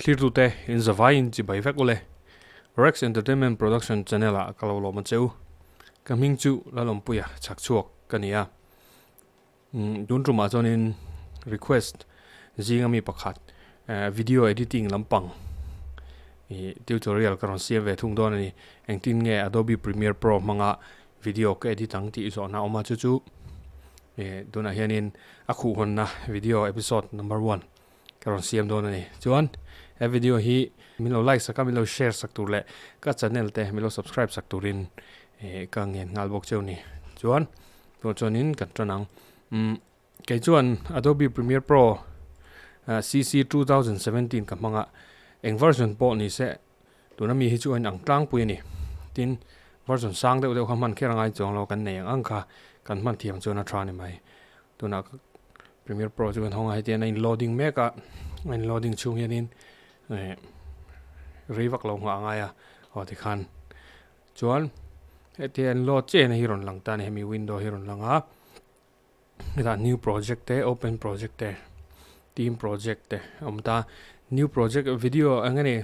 clear to te in Zavain chi bai vek ule Rex Entertainment Production channel a kalolo ma cheu kaming chu lalom puya chak chuak kania dun ruma chonin request zingami pakhat video editing lampang tutorial karon siam ve thung don ani engtin nge Adobe Premiere Pro manga video ke editang ti zo na oma chu chu duna hianin akhu honna video episode number 1 karon siam don ani chuan a video hi milo like saka milo share sak tur le ka channel te milo subscribe sak turin ka ngen ngal bok cheu ni chuan to chonin kan tranang ke chuan Adobe Premiere Pro CC 2017 ka manga eng version po ni se tuna mi hi chuan ang tlang pui ni tin version sang de khaman kherangai chong lo kan nei ang kha kan man thiam chona thani mai tuna Premiere Pro chuan honga hi tian in loading meka in loading chung hianin rivak lo nga anga ya ho ti khan chuan etian load che na hiron lang ta ni mi window hiron langa ida new project te open project te team project te amta new project video angani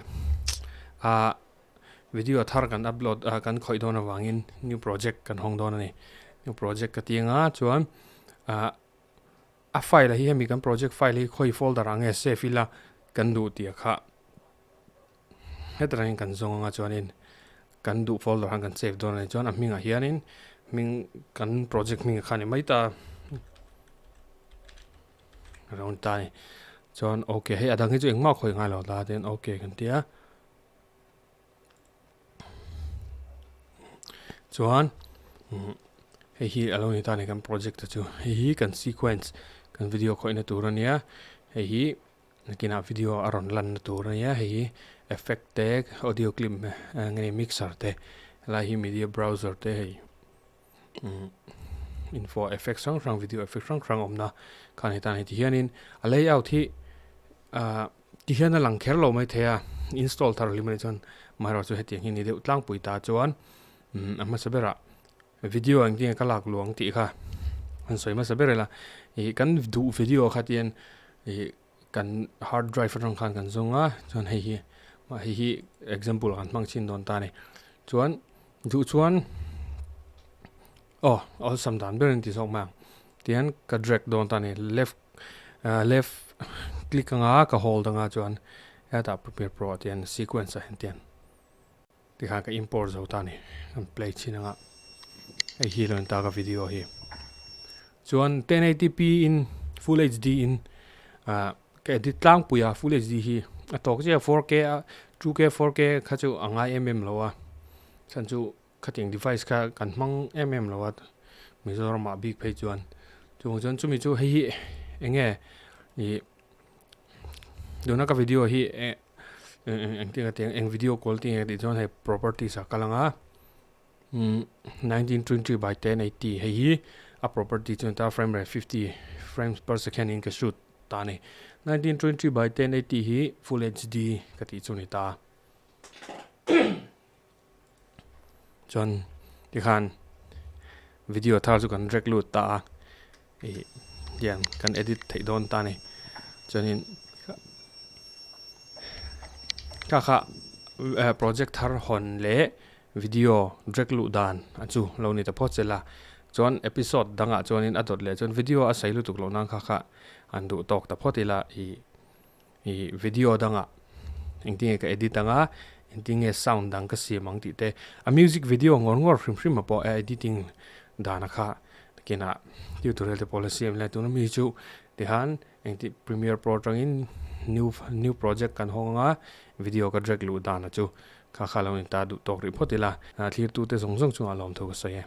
video thar kan upload kan khoi dona wangin new project kan hong dona ni new project ka tinga chuan a file hi mi kan project file hi khoi folder ange save ila kan du ti kha hetrain kan zonga chuanin kan du folder han kan save dona ni chuan a minga hianin ming kan project minga khani mai ta around ta ni chuan okay he adang hi chu engma khoi ngai lo la den okay kan tia chuan hi alo ni ta ni kan project chu hi kan sequence kan video khoi na turania hi nakina video aron lan na turania hi effect tag audio clip ngani mixer te la hi media browser te hi info effects rang video effects rang omna kan hi ta ni hianin a layout hi ti hian lang kher lo mai thea install thar limani chon maro chu hetiang hi ni de utlang pui ta chuan ama sabera video ang ting kalak luang ti kha an soi ma sabera la kan du video khatien kan hard drive rang khan kan zonga chon hi ma hi example kan mangchin don ta ni chuan du chuan awesome dan berin ti sok mang tian ka drag don ta ni left click anga ka hold anga chuan eta Premiere Pro tian sequence a hentian ti kha ka import zo ta ni kan play chinanga ai hi lon ta ka video hi chuan 1080p in full HD in ka edit tlang puya full HD hi atok je 4K 2K 4K kha chu anga lowa san chu khating device ka kan mang lowa mizoram ma big page chuan chu mi chu hi enge ni dona ka video hi eng video quality di chon he properties a kalanga 1920 by 1080 hi a property chon ta frame rate 50 frames per second in ka shoot ta ni 1920 by 1080 hi full HD ka ti chuni ta chon ti khan video thar chu kan drag lut ta yan kan edit thei don ta ni chonin kha project thar hon le video drag lu dan achu lo ni ta photela chon episode danga chonin adot le chon video a sailu tuk lo nang kha andu tok ta photela i video danga engting ka edit danga engting e sound dang ka si mang ti te a music video ngor hrim ma po editing dana kha kena tutorial te policy em la tu mi chu te han engti Premiere Pro tangin new project kan honga video ka drag lu dana chu kha lo ni ta du tok ri photila thlir tu te zong chu alom tho ka sai